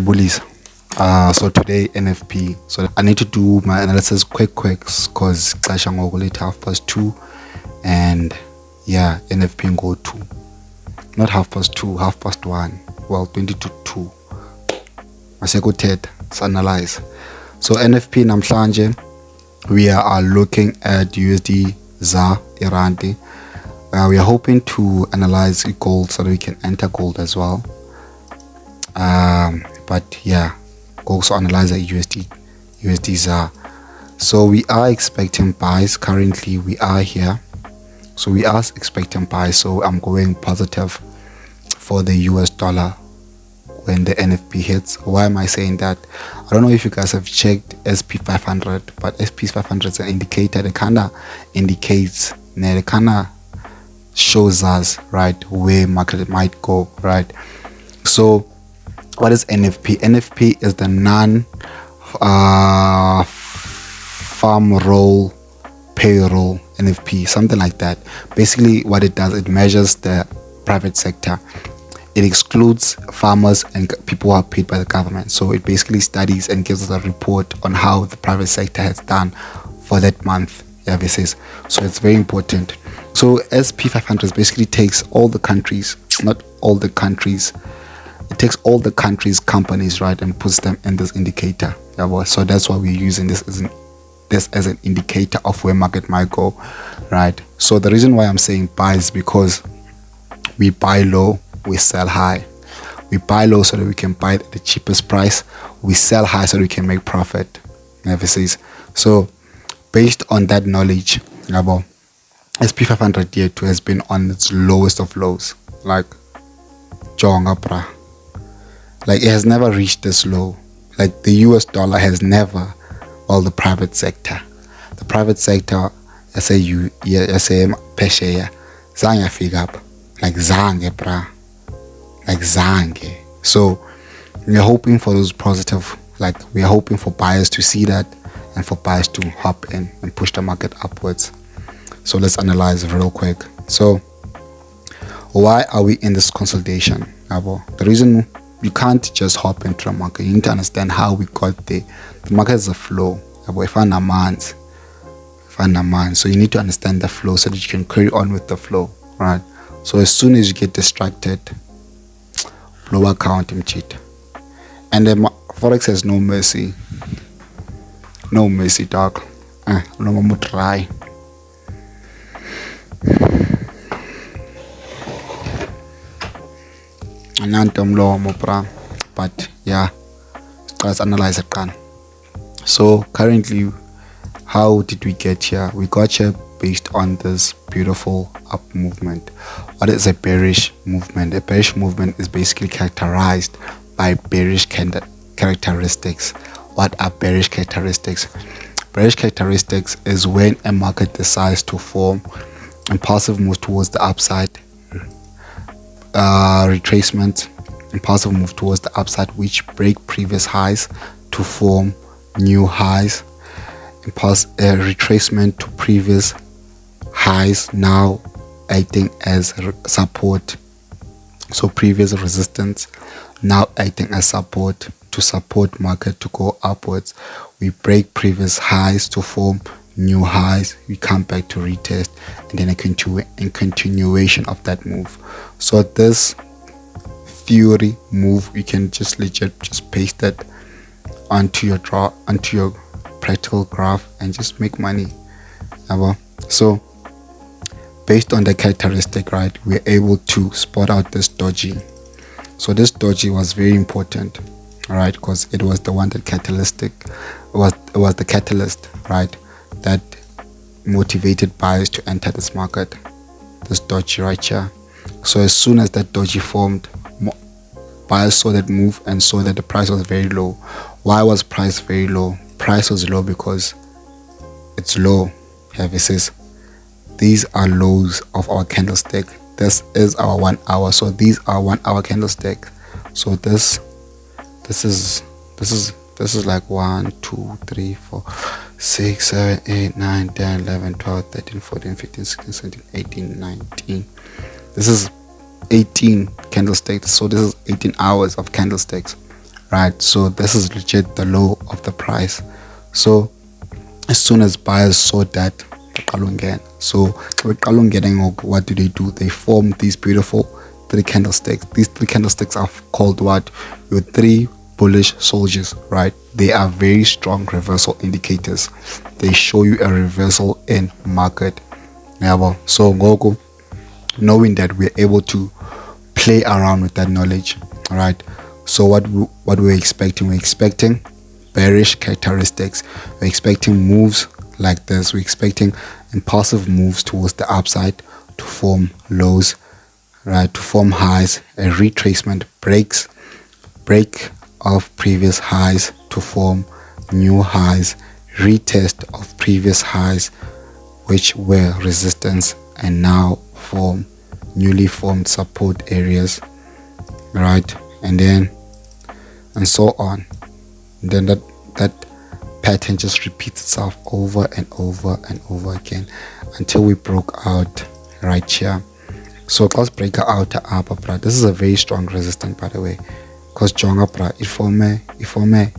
bullies. So today NFP. So I need to do my analysis quick because Clash and go late 2:30, and yeah, NFP go 2. Not 2:30, 1:30. Well, 20 to 2. Maseko Ted, analyze. So NFP namhlanje, we are looking at USDZAR Irandi. We are hoping to analyze gold so that we can enter gold as well. But yeah, also analyze the USDZAR. So we are expecting buys. Currently we are here, so we are expecting buys. So I'm going positive for the US dollar when the NFP hits. Why am I saying that? I don't know if you guys have checked SP500, but SP500 is an indicator. It kind of indicates, it kind of shows us, right, where market might go, right? So what is NFP? NFP is the non-farm roll payroll, NFP, something like that. Basically what it does, it measures the private sector. It excludes farmers and people who are paid by the government. So it basically studies and gives us a report on how the private sector has done for that month. So it's very important. So SP500 basically takes all the countries, not all the countries, it takes all the countries' companies, right, and puts them in this indicator. So that's why we're using this as an indicator of where market might go, right? So the reason why I'm saying buy is because we buy low, we sell high. We buy low so that we can buy at the cheapest price. We sell high so that we can make profit. So based on that knowledge, SP500 year 2 has been on its lowest of lows. Like it has never reached this low. Like the US dollar has never, the private sector, SAU, SM pesheya, zange figure up, like zange bra, like zange. So we're hoping for those positive, like we are hoping for buyers to see that and for buyers to hop in and push the market upwards. So let's analyze real quick. So why are we in this consolidation? The reason you can't just hop into the market, you need to understand how we got there. The market is a flow. So you need to understand the flow so that you can carry on with the flow, right? So as soon as you get distracted, blow account and cheat. And then forex has no mercy. No mercy, dog. No more try. But yeah, let's analyze it. So currently, how did we get here? We got here based on this beautiful up movement. What is a bearish movement? A bearish movement is basically characterized by bearish characteristics. What are bearish characteristics? Bearish characteristics is when a market decides to form impulsive move towards the upside, retracement, impulsive move towards the upside, which break previous highs to form new highs, retracement to previous highs, now acting as support. So previous resistance now acting as support to support market to go upwards. We break previous highs to form new highs. We come back to retest, and then a continuation of that move. So this theory move, you can just paste it onto your practical graph and just make money. So based on the characteristic, right, we're able to spot out this doji. So this doji was very important, right, because it was the one that it was the catalyst, right, that motivated buyers to enter this market, this doji right here. So as soon as that doji formed, buyers saw that move and saw that the price was very low. Why was price very low? Price was low because it's low. These are lows of our candlestick. This is our 1 hour. So these are 1 hour candlestick. So this is like 1 2 3 4 6 7 8 9 10 11 12 13 14 15 16 17 18 19. This is 18 candlesticks. So this is 18 hours of candlesticks, right? So this is legit the low of the price. So as soon as buyers saw that, so what do? They form these beautiful three candlesticks. These three candlesticks are called what? Your three bullish soldiers, right? They are very strong reversal indicators. They show you a reversal in market. So Goku, knowing that we're able to play around with that knowledge, right? So what we're expecting bearish characteristics. We're expecting moves like this. We're expecting impulsive moves towards the upside to form lows, right, to form highs, a retracement, break of previous highs to form new highs, retest of previous highs which were resistance and now form newly formed support areas, right? And so on. And then that pattern just repeats itself over and over and over again until we broke out right here. So let's break out the upper bra. This is a very strong resistance, by the way, because jonga bra it form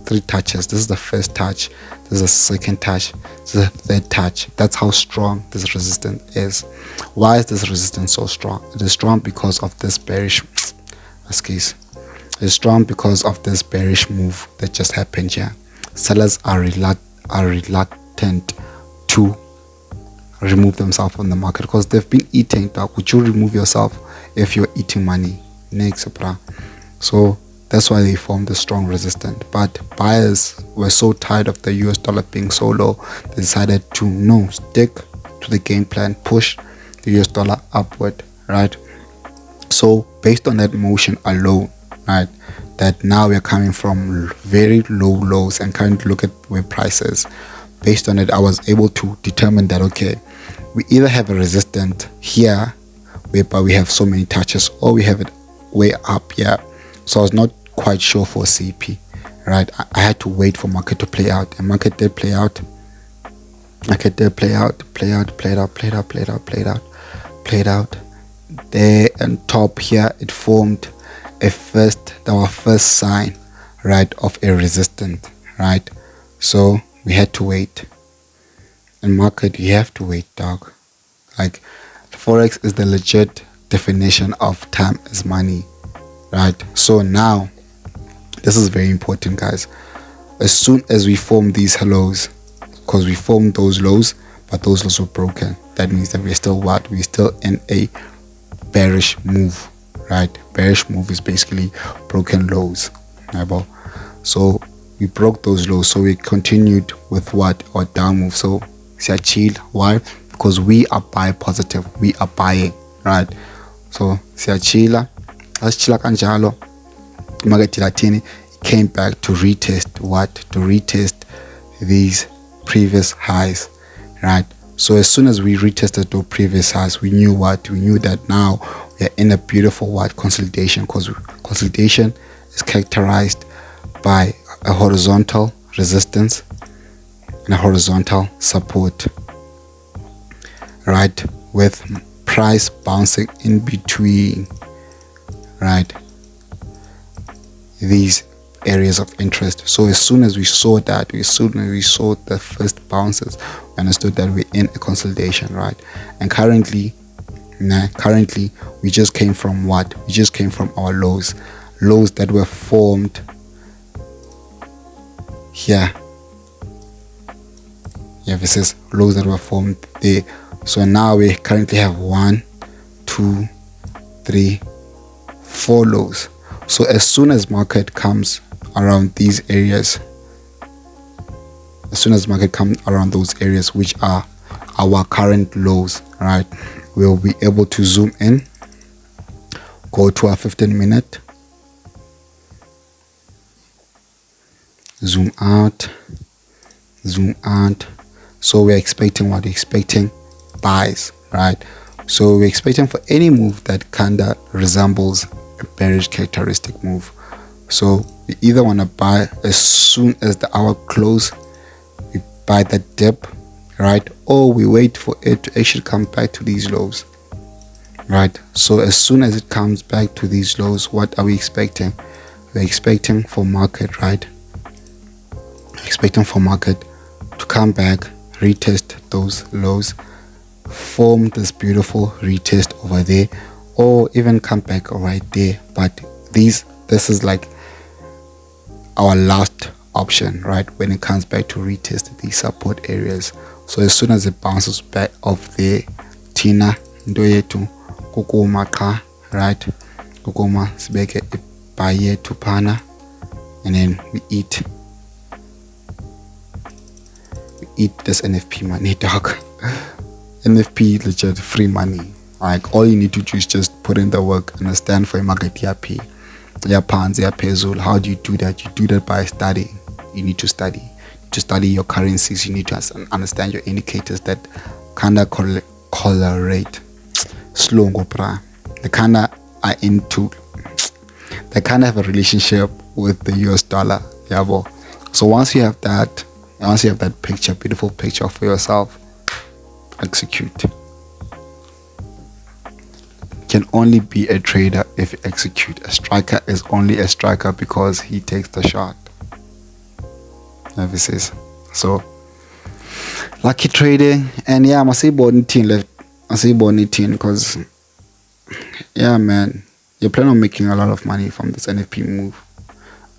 three touches. This is the first touch, this is the second touch, this is the third touch. That's how strong this resistance is. Why is this resistance so strong? It is strong because of this bearish It's strong because of this bearish move that just happened here. Sellers are reluctant to remove themselves from the market because they've been eating. Would you remove yourself if you're eating money? So that's why they formed the strong resistance. But buyers were so tired of the US dollar being so low, they decided to stick to the game plan, push the US dollar upward, right? So based on that motion alone, right, that now we're coming from very low lows and currently look at where prices. Based on it, I was able to determine that, okay, we either have a resistance here whereby we have so many touches, or we have it way up here. So I was not quite sure for CP, right? I had to wait for market to play out, and market did play out. Market did play out. There on top here, it formed our first sign, right, of a resistance, right? So we had to wait. In market, you have to wait, dog. Like, forex is the legit definition of time is money, right? So now, this is very important, guys. As soon as we form these hellos, because we formed those lows, but those lows were broken, that means that we're still what? We're still in a bearish move, right? Bearish move is basically broken lows, right? So we broke those lows, so we continued with what? Our down move. So chill. Why? Because we are buy positive, we are buying, right? So chilla, let's chilla kanjalo. Market Latini came back to retest what? To retest these previous highs, right? So as soon as we retested those previous highs, we knew what? We knew that now we are in a beautiful what? Consolidation, because consolidation is characterized by a horizontal resistance and a horizontal support, right, with price bouncing in between, right, these areas of interest. So as soon as we saw that, as soon as we saw the first bounces, we understood that we're in a consolidation, right? And currently we just came from what? We just came from our lows that were formed here. This is lows that were formed there. So now we currently have 1, 2, 3, 4 lows. So as soon as market comes around these areas, those areas which are our current lows, right, we'll be able to zoom in, go to our 15-minute, zoom out. So we're expecting what? We're expecting buys, right? So we're expecting for any move that kinda resembles a bearish characteristic move. So we either want to buy as soon as the hour close, we buy the dip, right, or we wait for it to actually come back to these lows, right? So as soon as it comes back to these lows, what are we expecting? we're expecting for market, right? Expecting for market to come back, retest those lows, form this beautiful retest over there, or even come back right there. But this is like our last option, right? When it comes back to retest these support areas. So as soon as it bounces back off there, Tina ndo yetu kukuma ka, right? Kukuma sibeke buy to pana, and then we eat this NFP money, dog. NFP legit free money. Like, all you need to do is just put in the work, understand for market yapi, ya pounds, ya pesos. How do you do that? You do that by studying. You need to study. To study your currencies, you need to understand your indicators that kinda correlate. Slow ngopra. They kinda are into. They kinda have a relationship with the US dollar. Yabo. So once you have that picture, beautiful picture for yourself, execute. Can only be a trader if you execute. A striker is only a striker because he takes the shot. Services. So lucky trading, and yeah, I say born 18 left. I say born 18 because yeah, man, you plan on making a lot of money from this NFP move.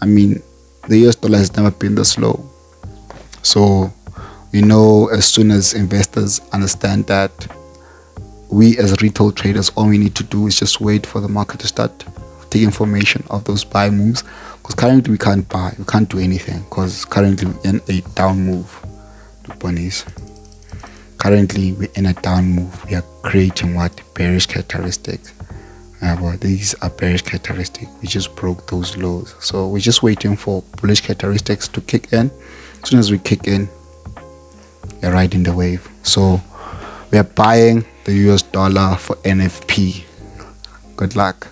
I mean, the US dollar has never been this low. So, as soon as investors understand that, we as retail traders, all we need to do is just wait for the market to start taking information of those buy moves. Because currently we can't buy, we can't do anything because currently we're in a down move. Currently we're in a down move. We are creating what? Bearish characteristics. But these are bearish characteristics. We just broke those lows. So we're just waiting for bullish characteristics to kick in. As soon as we kick in, we're riding the wave. So we are buying the US dollar for NFP. Good luck.